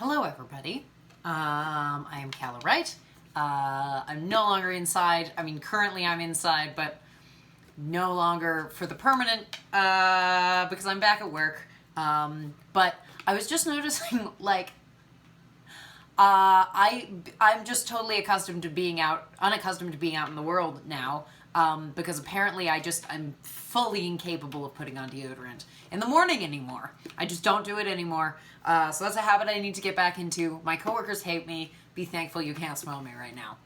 Hello, everybody. I am Calla Wright. I'm no longer inside. I mean, currently I'm inside, but no longer for the permanent because I'm back at work. But I was just noticing, like, I'm just totally unaccustomed to being out in the world now. Because apparently I'm fully incapable of putting on deodorant in the morning anymore. I just don't do it anymore. So that's a habit I need to get back into. My coworkers hate me. Be thankful you can't smell me right now.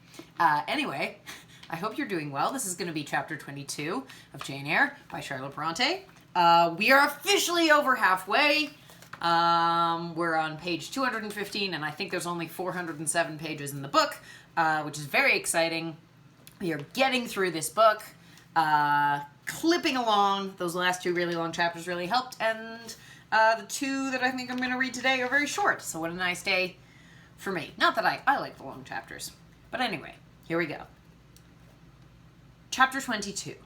Anyway, I hope you're doing well. This is going to be chapter 22 of Jane Eyre by Charlotte Bronte. We are officially over halfway. We're on page 215, and I think there's only 407 pages in the book, which is very exciting. We are getting through this book, clipping along. Those last two really long chapters really helped, and the two that I think I'm going to read today are very short, so what a nice day for me. Not that I like the long chapters, but anyway, here we go. Chapter 22.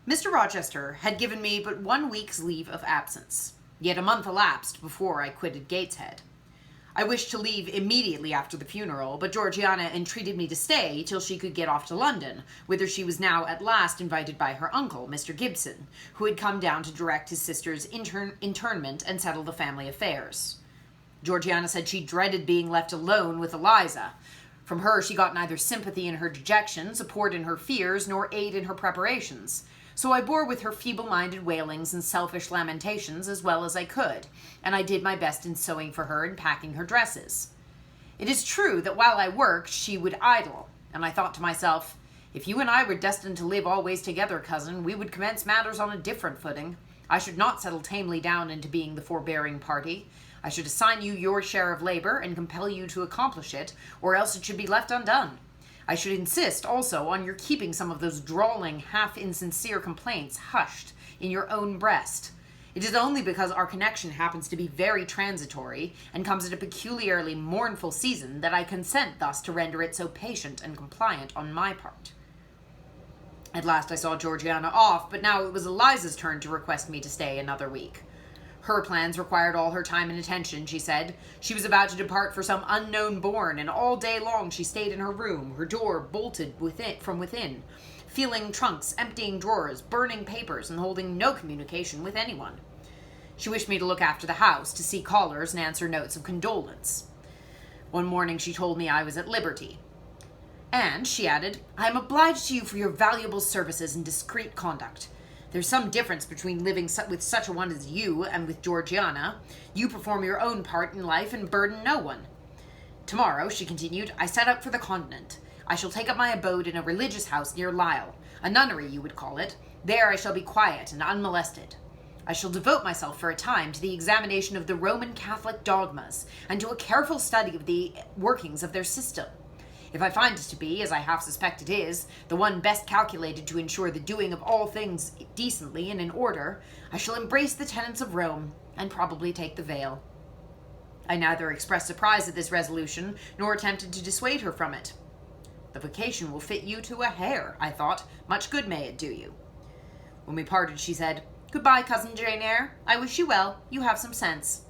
Mr. Rochester had given me but 1 week's leave of absence, yet a month elapsed before I quitted Gateshead. I wished to leave immediately after the funeral, but Georgiana entreated me to stay till she could get off to London, whither she was now at last invited by her uncle, Mr. Gibson, who had come down to direct his sister's internment and settle the family affairs. Georgiana said she dreaded being left alone with Eliza. From her she got neither sympathy in her dejection, support in her fears, nor aid in her preparations. So I bore with her feeble-minded wailings and selfish lamentations as well as I could, and I did my best in sewing for her and packing her dresses. It is true that while I worked, she would idle, and I thought to myself, if you and I were destined to live always together, cousin, we would commence matters on a different footing. I should not settle tamely down into being the forbearing party. I should assign you your share of labor and compel you to accomplish it, or else it should be left undone. I should insist also on your keeping some of those drawling, half-insincere complaints hushed in your own breast. It is only because our connection happens to be very transitory and comes at a peculiarly mournful season that I consent thus to render it so patient and compliant on my part. At last I saw Georgiana off, but now it was Eliza's turn to request me to stay another week. Her plans required all her time and attention, she said. She was about to depart for some unknown bourne, and all day long she stayed in her room, her door bolted from within, filling trunks, emptying drawers, burning papers, and holding no communication with anyone. She wished me to look after the house, to see callers and answer notes of condolence. One morning she told me I was at liberty. And, she added, I am obliged to you for your valuable services and discreet conduct. There's some difference between living with such a one as you and with Georgiana. You perform your own part in life and burden no one. Tomorrow, she continued, I set out for the continent. I shall take up my abode in a religious house near Lisle, a nunnery you would call it. There I shall be quiet and unmolested. I shall devote myself for a time to the examination of the Roman Catholic dogmas and to a careful study of the workings of their system. If I find it to be, as I half suspect it is, the one best calculated to ensure the doing of all things decently and in order, I shall embrace the tenets of Rome, and probably take the veil. I neither expressed surprise at this resolution, nor attempted to dissuade her from it. The vocation will fit you to a hair, I thought. Much good may it do you. When we parted, she said, Goodbye, cousin Jane Eyre. I wish you well. You have some sense.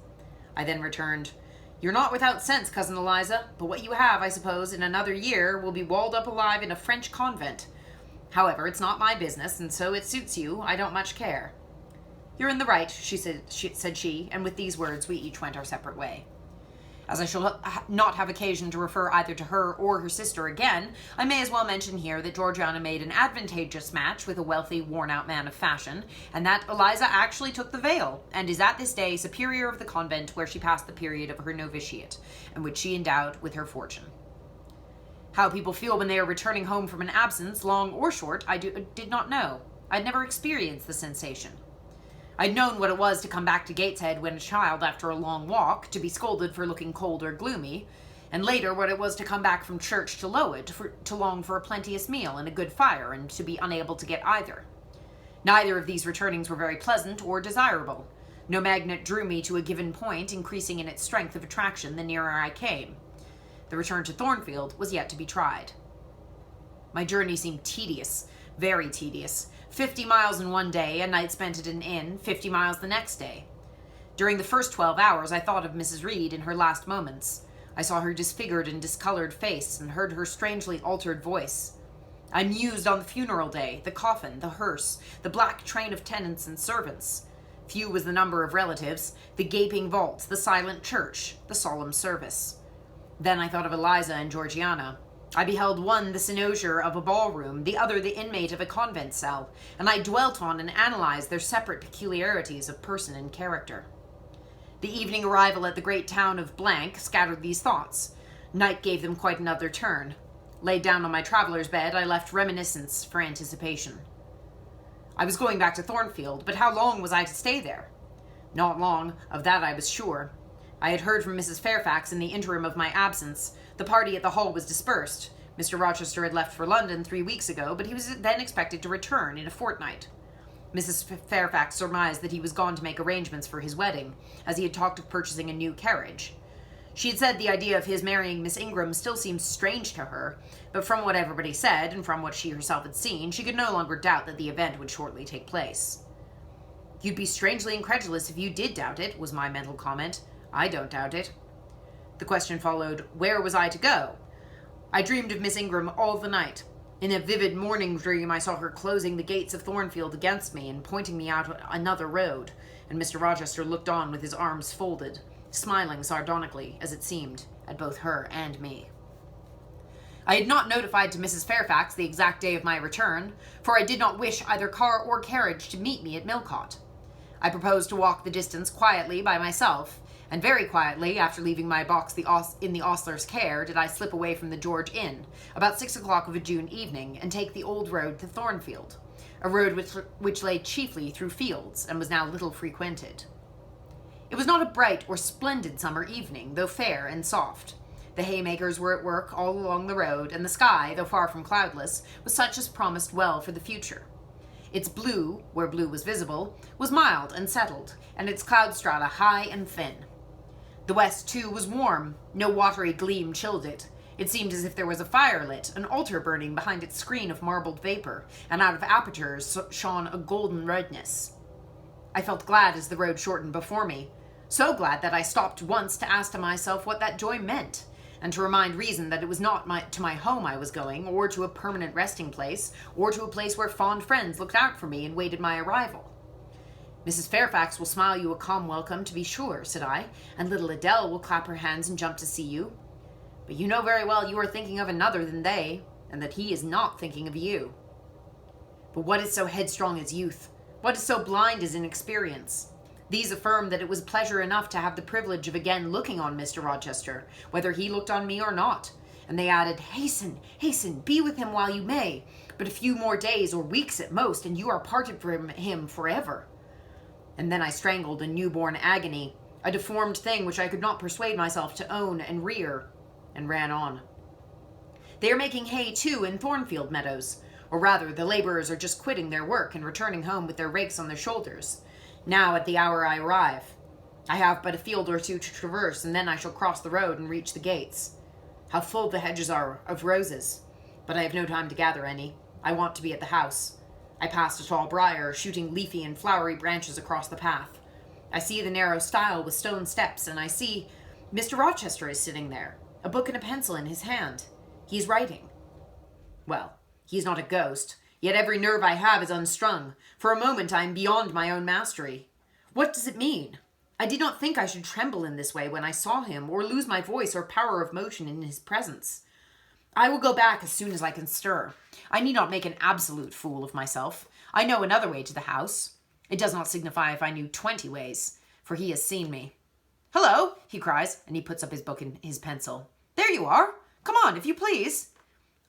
I then returned, You're not without sense, cousin Eliza, but what you have, I suppose, in another year will be walled up alive in a French convent. However, it's not my business, and so it suits you. I don't much care. You're in the right, said she, and with these words we each went our separate way. As I shall not have occasion to refer either to her or her sister again, I may as well mention here that Georgiana made an advantageous match with a wealthy, worn-out man of fashion, and that Eliza actually took the veil, and is at this day superior of the convent where she passed the period of her novitiate, and which she endowed with her fortune. How people feel when they are returning home from an absence, long or short, I did not know. I'd never experienced the sensation. I'd known what it was to come back to Gateshead when a child after a long walk, to be scolded for looking cold or gloomy, and later what it was to come back from church to Lowood, to long for a plenteous meal and a good fire, and to be unable to get either. Neither of these returnings were very pleasant or desirable. No magnet drew me to a given point, increasing in its strength of attraction the nearer I came. The return to Thornfield was yet to be tried. My journey seemed tedious, very tedious. 50 miles in one day, a night spent at an inn, 50 miles the next day. During the first 12 hours, I thought of Mrs. Reed in her last moments. I saw her disfigured and discolored face and heard her strangely altered voice. I mused on the funeral day, the coffin, the hearse, the black train of tenants and servants. Few was the number of relatives, the gaping vaults, the silent church, the solemn service. Then I thought of Eliza and Georgiana. I beheld one the cynosure of a ballroom, the other the inmate of a convent cell, and I dwelt on and analyzed their separate peculiarities of person and character. The evening arrival at the great town of Blank scattered these thoughts. Night gave them quite another turn. Laid down on my traveler's bed, I left reminiscence for anticipation. I was going back to Thornfield, but how long was I to stay there? Not long, of that I was sure. I had heard from Mrs. Fairfax in the interim of my absence. The party at the Hall was dispersed. Mr. Rochester had left for London 3 weeks ago, but he was then expected to return in a fortnight. Mrs. Fairfax surmised that he was gone to make arrangements for his wedding, as he had talked of purchasing a new carriage. She had said the idea of his marrying Miss Ingram still seemed strange to her, but from what everybody said, and from what she herself had seen, she could no longer doubt that the event would shortly take place. "You'd be strangely incredulous if you did doubt it," was my mental comment. "I don't doubt it." The question followed, where was I to go? I dreamed of Miss Ingram all the night. In a vivid morning dream, I saw her closing the gates of Thornfield against me and pointing me out another road, and Mr. Rochester looked on with his arms folded, smiling sardonically, as it seemed, at both her and me. I had not notified to Mrs. Fairfax the exact day of my return, for I did not wish either car or carriage to meet me at Millcote. I proposed to walk the distance quietly by myself, and very quietly, after leaving my box in the ostler's care, did I slip away from the George Inn, about 6 o'clock of a June evening, and take the old road to Thornfield, a road which lay chiefly through fields, and was now little frequented. It was not a bright or splendid summer evening, though fair and soft. The haymakers were at work all along the road, and the sky, though far from cloudless, was such as promised well for the future. Its blue, where blue was visible, was mild and settled, and its cloud strata high and thin. The west, too, was warm. No watery gleam chilled it. It seemed as if there was a fire lit, an altar burning behind its screen of marbled vapor, and out of apertures shone a golden redness. I felt glad as the road shortened before me, so glad that I stopped once to ask to myself what that joy meant, and to remind reason that it was not to my home I was going, or to a permanent resting place, or to a place where fond friends looked out for me and waited my arrival. "Mrs. Fairfax will smile you a calm welcome, to be sure," said I, "and little Adele will clap her hands and jump to see you. But you know very well you are thinking of another than they, and that he is not thinking of you. But what is so headstrong as youth? What is so blind as inexperience? These affirmed that it was pleasure enough to have the privilege of again looking on Mr. Rochester, whether he looked on me or not. And they added, hasten, hasten, be with him while you may, but a few more days or weeks at most, and you are parted from him forever. And then I strangled a newborn agony, a deformed thing which I could not persuade myself to own and rear, and ran on. They are making hay, too, in Thornfield meadows, or rather, the laborers are just quitting their work and returning home with their rakes on their shoulders. Now, at the hour I arrive, I have but a field or two to traverse, and then I shall cross the road and reach the gates. How full the hedges are of roses, but I have no time to gather any. I want to be at the house. I pass a tall briar, shooting leafy and flowery branches across the path. I see the narrow stile with stone steps, and I see Mr. Rochester is sitting there, a book and a pencil in his hand. He is writing. Well, he is not a ghost, yet every nerve I have is unstrung. For a moment I am beyond my own mastery. What does it mean? I did not think I should tremble in this way when I saw him, or lose my voice or power of motion in his presence. I will go back as soon as I can stir. I need not make an absolute fool of myself. I know another way to the house. It does not signify if I knew 20 ways, for he has seen me. Hello, he cries, and he puts up his book and his pencil. There you are. Come on, if you please.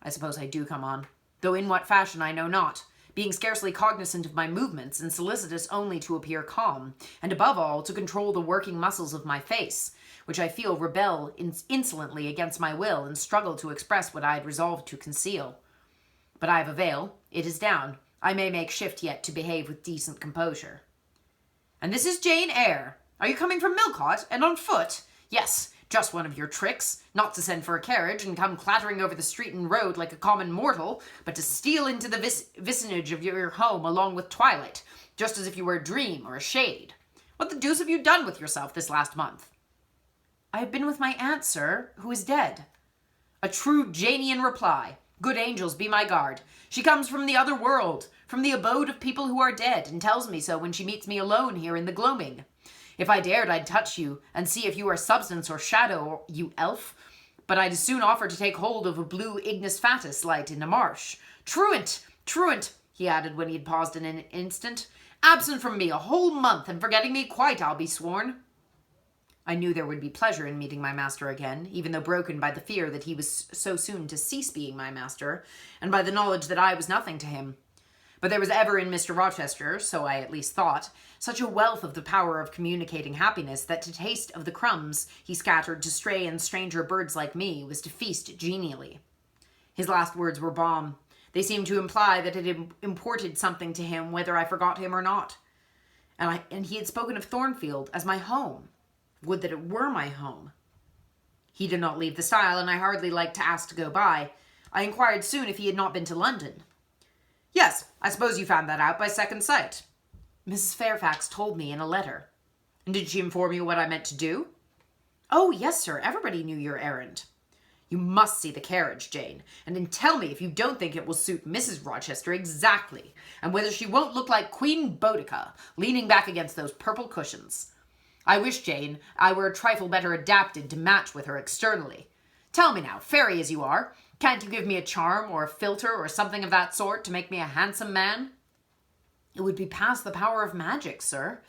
I suppose I do come on, though in what fashion I know not, being scarcely cognizant of my movements and solicitous only to appear calm, and above all to control the working muscles of my face, which I feel rebel insolently against my will and struggle to express what I had resolved to conceal. But I have a veil. It is down. I may make shift yet to behave with decent composure. And this is Jane Eyre. Are you coming from Millcote, and on foot? Yes, just one of your tricks, not to send for a carriage and come clattering over the street and road like a common mortal, but to steal into the vicinage of your home along with twilight, just as if you were a dream or a shade. What the deuce have you done with yourself this last month?" "I have been with my aunt, sir, who is dead." A true Janian reply. Good angels be my guard. She comes from the other world, from the abode of people who are dead, and tells me so when she meets me alone here in the gloaming. If I dared, I'd touch you, and see if you are substance or shadow, you elf. But I'd as soon offer to take hold of a blue ignis fatuus light in a marsh. Truant, truant, he added when he had paused an instant. Absent from me a whole month, and forgetting me quite, I'll be sworn. I knew there would be pleasure in meeting my master again, even though broken by the fear that he was so soon to cease being my master, and by the knowledge that I was nothing to him. But there was ever in Mr. Rochester, so I at least thought, such a wealth of the power of communicating happiness that to taste of the crumbs he scattered to stray and stranger birds like me was to feast genially. His last words were balm. They seemed to imply that it imported something to him whether I forgot him or not. And he had spoken of Thornfield as my home. Would that it were my home. He did not leave the stile, and I hardly liked to ask to go by. I inquired soon if he had not been to London. "Yes, I suppose you found that out by second sight." "Mrs. Fairfax told me in a letter." "And did she inform you what I meant to do?" "Oh, yes, sir. Everybody knew your errand." "You must see the carriage, Jane, and then tell me if you don't think it will suit Mrs. Rochester exactly, and whether she won't look like Queen Boudica, leaning back against those purple cushions. I wish, Jane, I were a trifle better adapted to match with her externally. Tell me now, fairy as you are, can't you give me a charm or a philter or something of that sort to make me a handsome man?" "It would be past the power of magic, sir."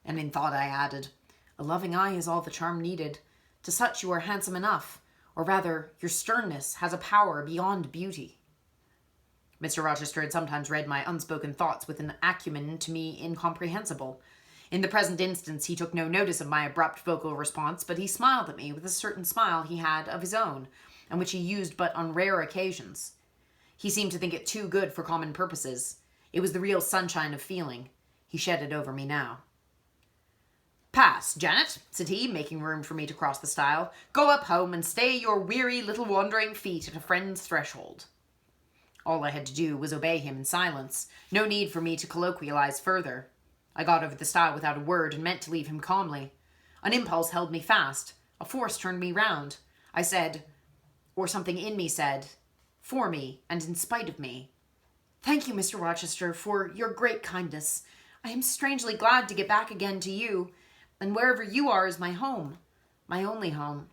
And in thought I added, "A loving eye is all the charm needed. To such you are handsome enough, or rather, your sternness has a power beyond beauty." Mr. Rochester had sometimes read my unspoken thoughts with an acumen to me incomprehensible. In the present instance, he took no notice of my abrupt vocal response, but he smiled at me with a certain smile he had of his own, and which he used but on rare occasions. He seemed to think it too good for common purposes. It was the real sunshine of feeling. He shed it over me now. "Pass, Janet," said he, making room for me to cross the stile. "Go up home and stay your weary little wandering feet at a friend's threshold." All I had to do was obey him in silence. No need for me to colloquialize further. I got over the stile without a word and meant to leave him calmly. An impulse held me fast. A force turned me round. I said, or something in me said, for me and in spite of me, "Thank you, Mr. Rochester, for your great kindness. I am strangely glad to get back again to you, and wherever you are is my home, my only home."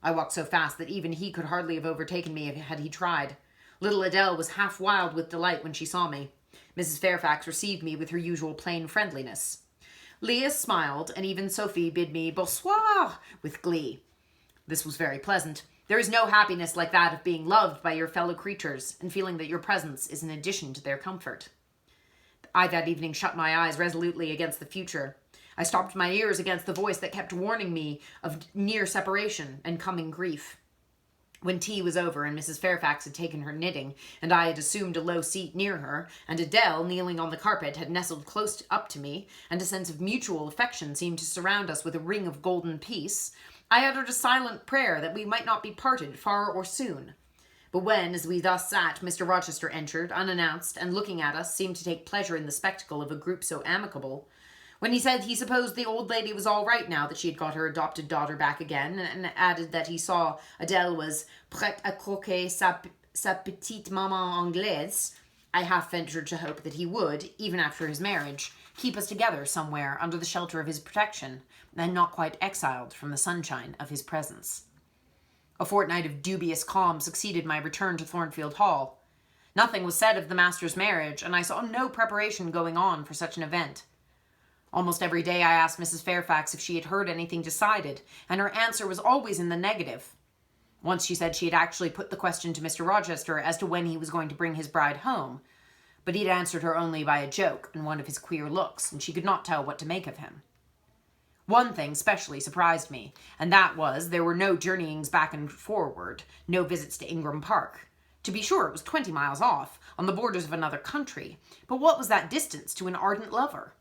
I walked so fast that even he could hardly have overtaken me had he tried. Little Adele was half wild with delight when she saw me. Mrs. Fairfax received me with her usual plain friendliness. Leah smiled, and even Sophie bid me bonsoir with glee. This was very pleasant. There is no happiness like that of being loved by your fellow creatures, and feeling that your presence is an addition to their comfort. I that evening shut my eyes resolutely against the future. I stopped my ears against the voice that kept warning me of near separation and coming grief. When tea was over and Mrs. Fairfax had taken her knitting, and I had assumed a low seat near her, and Adele, kneeling on the carpet, had nestled close up to me, and a sense of mutual affection seemed to surround us with a ring of golden peace, I uttered a silent prayer that we might not be parted far or soon. But when, as we thus sat, Mr. Rochester entered, unannounced, and looking at us, seemed to take pleasure in the spectacle of a group so amicable, when he said he supposed the old lady was all right now that she had got her adopted daughter back again, and added that he saw Adele was prête à croquer sa petite maman anglaise, I half ventured to hope that he would, even after his marriage, keep us together somewhere under the shelter of his protection, and not quite exiled from the sunshine of his presence. A fortnight of dubious calm succeeded my return to Thornfield Hall. Nothing was said of the master's marriage, and I saw no preparation going on for such an event. Almost every day I asked Mrs. Fairfax if she had heard anything decided, and her answer was always in the negative. Once she said she had actually put the question to Mr. Rochester as to when he was going to bring his bride home, but he'd answered her only by a joke and one of his queer looks, and she could not tell what to make of him. One thing specially surprised me, and that was there were no journeyings back and forward, no visits to Ingram Park. To be sure, it was 20 miles off, on the borders of another country, but what was that distance to an ardent lover?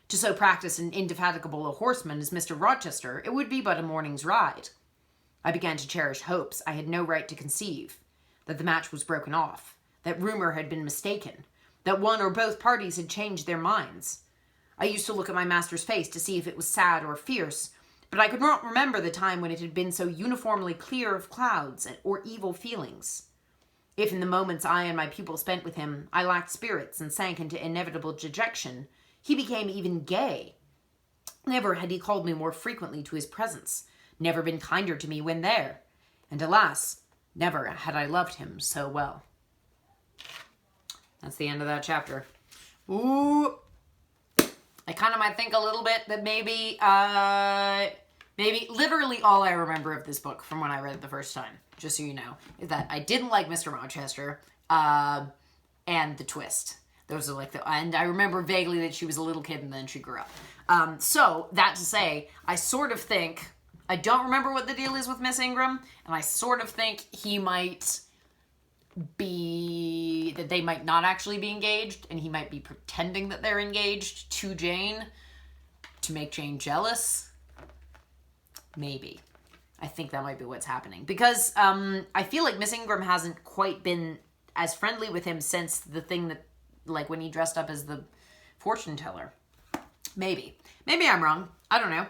To so practiced and indefatigable a horseman as Mr. Rochester, it would be but a morning's ride. I began to cherish hopes I had no right to conceive, that the match was broken off, that rumor had been mistaken, that one or both parties had changed their minds. I used to look at my master's face to see if it was sad or fierce, but I could not remember the time when it had been so uniformly clear of clouds or evil feelings. If in the moments I and my pupil spent with him, I lacked spirits and sank into inevitable dejection, he became even gay. Never had he called me more frequently to his presence, never been kinder to me when there, and alas, never had I loved him so well. That's the end of that chapter. Ooh. I kind of might think a little bit that maybe literally all I remember of this book from when I read it the first time, just so you know, is that I didn't like Mr. Rochester, and the twist. Those are and I remember vaguely that she was a little kid and then she grew up. So, that to say, I sort of think, I don't remember what the deal is with Miss Ingram, and I sort of think he might be, that they might not actually be engaged, and he might be pretending that they're engaged to Jane to make Jane jealous. Maybe. I think that might be what's happening. Because I feel like Miss Ingram hasn't quite been as friendly with him since the thing that, like, when he dressed up as the fortune teller. Maybe. Maybe I'm wrong. I don't know.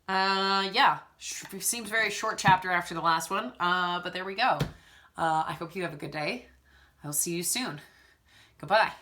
Yeah. Seems very short chapter after the last one. But there we go. I hope you have a good day. I'll see you soon. Goodbye.